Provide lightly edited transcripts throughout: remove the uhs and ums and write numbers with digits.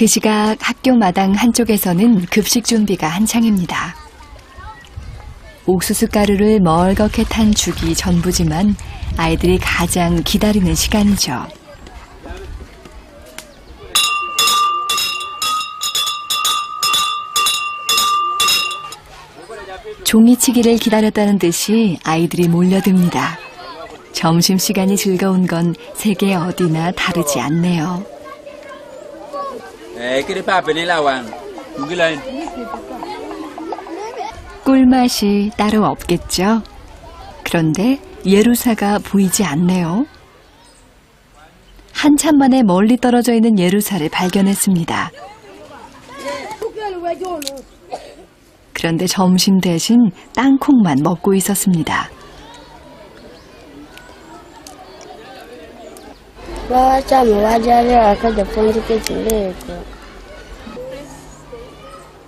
그 시각 학교 마당 한쪽에서는 급식 준비가 한창입니다. 옥수수 가루를 멀겋게 탄 죽이 전부지만 아이들이 가장 기다리는 시간이죠. 종이치기를 기다렸다는 듯이 아이들이 몰려듭니다. 점심시간이 즐거운 건 세계 어디나 다르지 않네요. 꿀맛이 따로 없겠죠? 그런데 예루사가 보이지 않네요. 한참 만에 멀리 떨어져 있는 예루사를 발견했습니다. 그런데 점심 대신 땅콩만 먹고 있었습니다.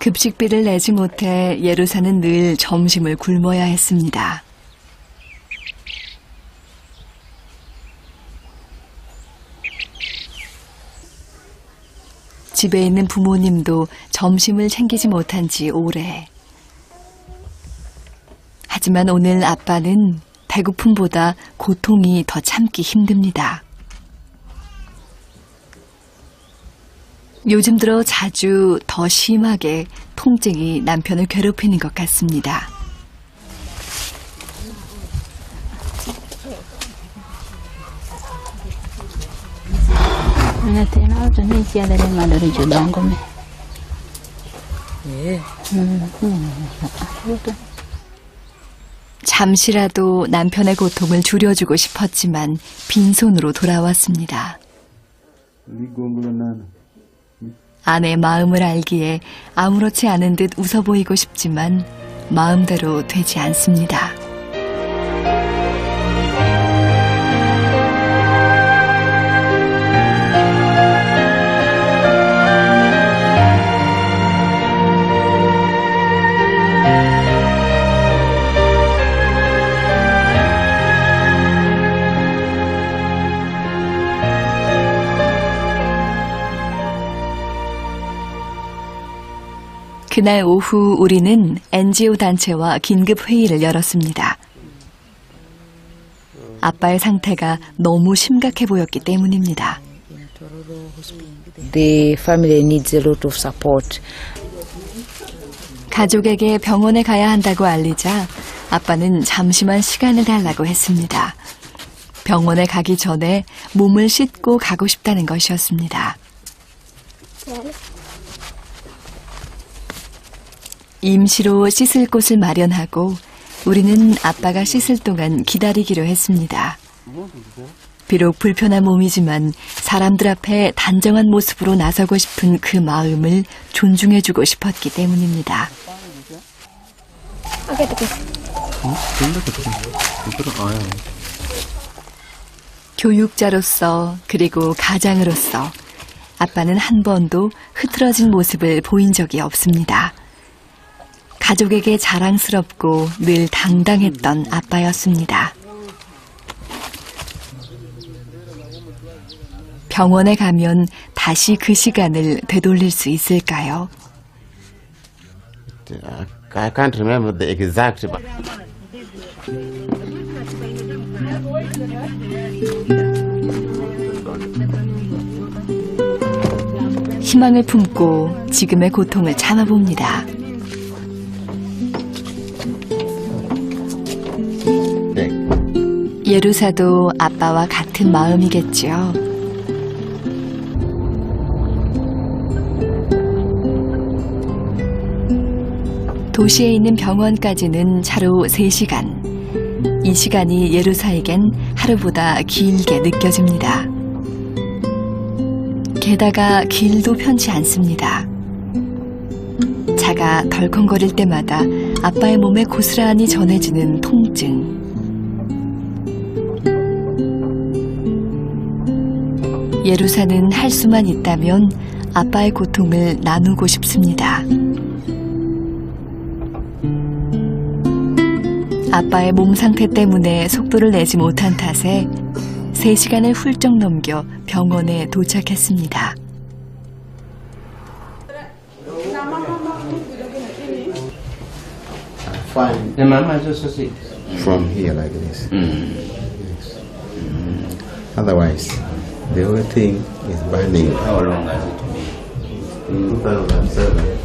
급식비를 내지 못해 예루사는 늘 점심을 굶어야 했습니다. 집에 있는 부모님도 점심을 챙기지 못한 지 오래. 하지만 오늘 아빠는 배고픔보다 고통이 더 참기 힘듭니다. 요즘 들어 자주 더 심하게 통증이 남편을 괴롭히는 것 같습니다. 잠시라도 남편의 고통을 줄여주고 싶었지만 빈손으로 돌아왔습니다. 아내 마음을 알기에 아무렇지 않은 듯 웃어 보이고 싶지만 마음대로 되지 않습니다. 그날 오후 우리는 NGO 단체와 긴급 회의를 열었습니다. 아빠의 상태가 너무 심각해 보였기 때문입니다. The family needs a lot of support. 가족에게 병원에 가야 한다고 알리자 아빠는 잠시만 시간을 달라고 했습니다. 병원에 가기 전에 몸을 씻고 가고 싶다는 것이었습니다. 임시로 씻을 곳을 마련하고 우리는 아빠가 씻을 동안 기다리기로 했습니다. 비록 불편한 몸이지만 사람들 앞에 단정한 모습으로 나서고 싶은 그 마음을 존중해주고 싶었기 때문입니다. 교육자로서 그리고 가장으로서 아빠는 한 번도 흐트러진 모습을 보인 적이 없습니다. 가족에게 자랑스럽고 늘 당당했던 아빠였습니다. 병원에 가면 다시 그 시간을 되돌릴 수 있을까요? I can't remember the exact. 희망을 품고 지금의 고통을 참아봅니다. 예루사도 아빠와 같은 마음이겠죠. 도시에 있는 병원까지는 차로 3시간. 이 시간이 예루사에겐 하루보다 길게 느껴집니다. 게다가 길도 편치 않습니다. 차가 덜컹거릴 때마다 아빠의 몸에 고스란히 전해지는 통증. 예루사는 할 수만 있다면 아빠의 고통을 나누고 싶습니다. 아빠의 몸 상태 때문에 속도를 내지 못한 탓에 3시간을 훌쩍 넘겨 병원에 도착했습니다. fine. The mama is also sick. from here like this. Yes. Otherwise, the whole thing is burning. How long has it been? 2007.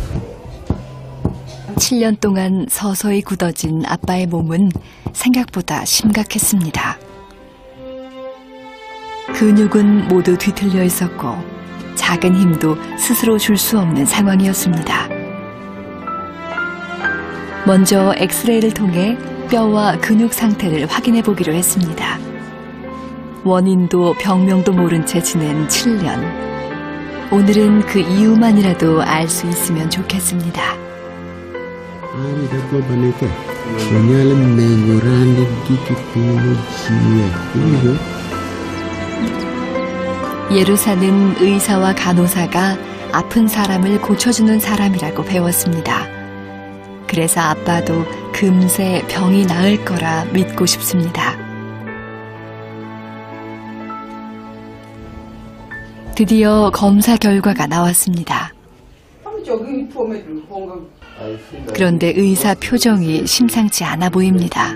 7년 동안 서서히 굳어진 아빠의 몸은 생각보다 심각했습니다. 근육은 모두 뒤틀려 있었고 작은 힘도 스스로 줄 수 없는 상황이었습니다. 먼저 엑스레이를 통해 뼈와 근육 상태를 확인해 보기로 했습니다. 원인도 병명도 모른 채 지낸 7년. 오늘은 그 이유만이라도 알 수 있으면 좋겠습니다. Ari da goba ne ke. Onyala mengorani diki kuno jiwe. 예루사는 의사와 간호사가 아픈 사람을 고쳐주는 사람이라고 배웠습니다. 그래서 아빠도 금세 병이 나을 거라 믿고 싶습니다. 드디어 검사 결과가 나왔습니다. 그런데 의사 표정이 심상치 않아 보입니다.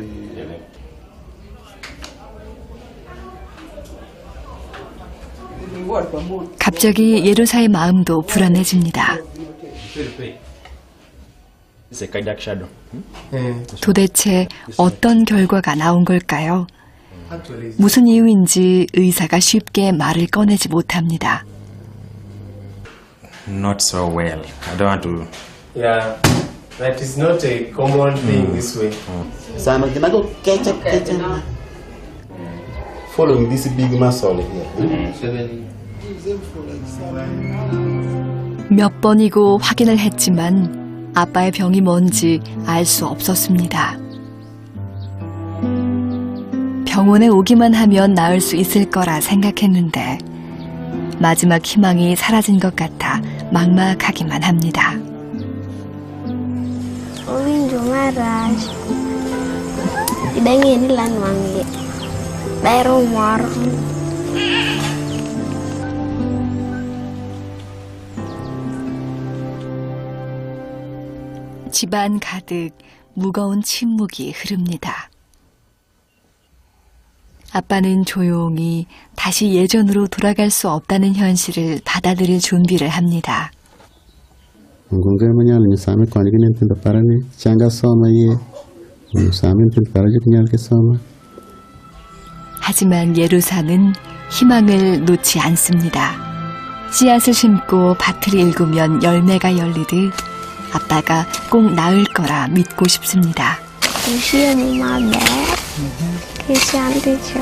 갑자기 예루사의 마음도 불안해집니다. 도대체 어떤 결과가 나온 걸까요? 무슨 이유인지 의사가 쉽게 말을 꺼내지 못합니다. Not so well. I don't want to. Yeah, that is not a common thing this way. Sana kinago ketchup. Following this big muscle here. 몇 번이고 확인을 했지만 아빠의 병이 뭔지 알 수 없었습니다. 병원에 오기만 하면 나을 수 있을 거라 생각했는데 마지막 희망이 사라진 것 같아 막막하기만 합니다. Owinjo marach. Idang'e ni lan wang'e. Daero moro. 집안 가득 무거운 침묵이 흐릅니다. 아빠는 조용히 다시 예전으로 돌아갈 수 없다는 현실을 받아들일 준비를 합니다. Ngunga manyal ni same kon gi nen tindo parani changa soma ye. Same tindo paraji kunyal ke soma. 하지만 예루사는 희망을 놓지 않습니다. 씨앗을 심고 밭을 일구면 열매가 열리듯 아빠가 꼭 나을 거라 믿고 싶습니다. Chiemo maber. Kisandhicho.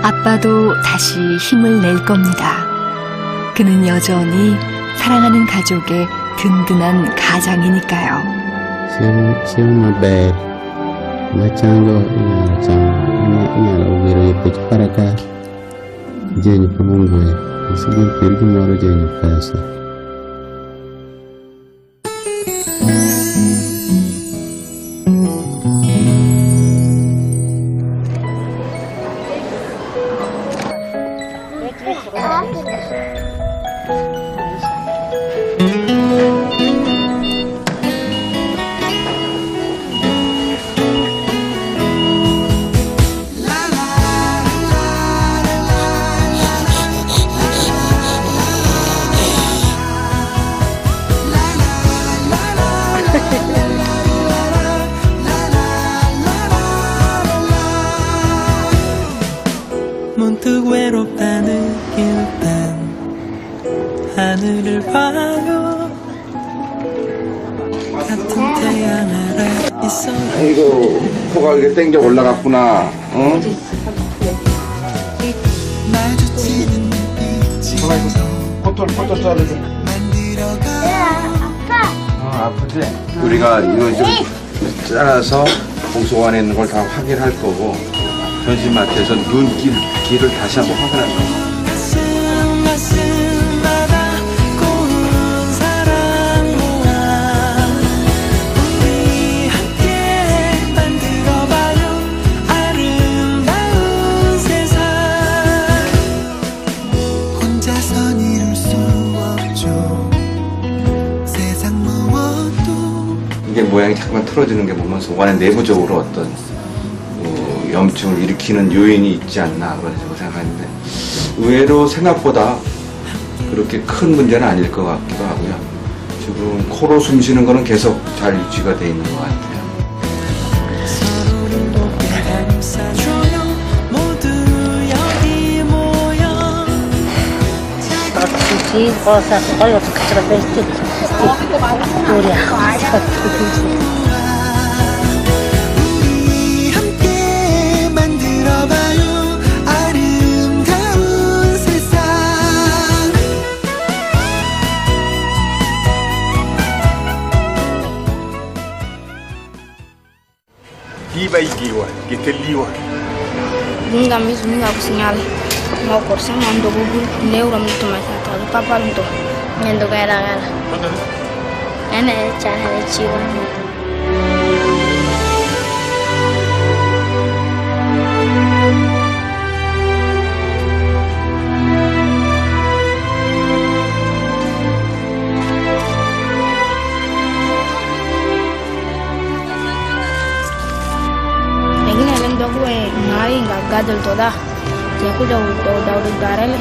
아빠도 다시 힘을 낼 겁니다. 그는 여전히 사랑하는 가족의 든든한 가장이니까요. Siamo maber. Machango nyalo wiro yepech paraka. Jenyo pamungue. Isibul pergi moro jenyo pesa. 문득 외롭다 느낄 땐 하늘을 봐요. 같은 태양 아래 있어. 아이고 코가 이렇게 땡겨 올라갔구나. 응? 마주치는 눈빛이 포털 자르고. 아빠. 아프지? 우리가 이거 좀 잘라서 봉소관에 있는 걸 다 확인할 거고 현지마트에서 눈길을 다시 한번 확인할 거고. 가슴마다 고운 사랑 모아 우리 함께 만들어봐요. 아름다운 세상. 혼자선 이룰 수 없죠. 세상 무엇도. 이게 모양이 자꾸만 틀어지는 게 보면 속안에 내부적으로 어떤 염증을 일으키는 요인이 있지 않나 그런 식으로 생각하는데 의외로 생각보다 그렇게 큰 문제는 아닐 것 같기도 하고요. 지금 코로 숨 쉬는 거는 계속 잘 유지가 돼 있는 것 같아요. 서로를 높이 감싸줘요. 모두 여기 모여 우리 함께 만들어봐요 아름다운 세상. Nunca mismo nunca señal. No por ser mando bubu neuro muito mais atrás. Papá não tô. Nendo gara. Ene chana de chivo. Ini dalam doku ngai nggak gadel toda. Aku jauh dari darah le.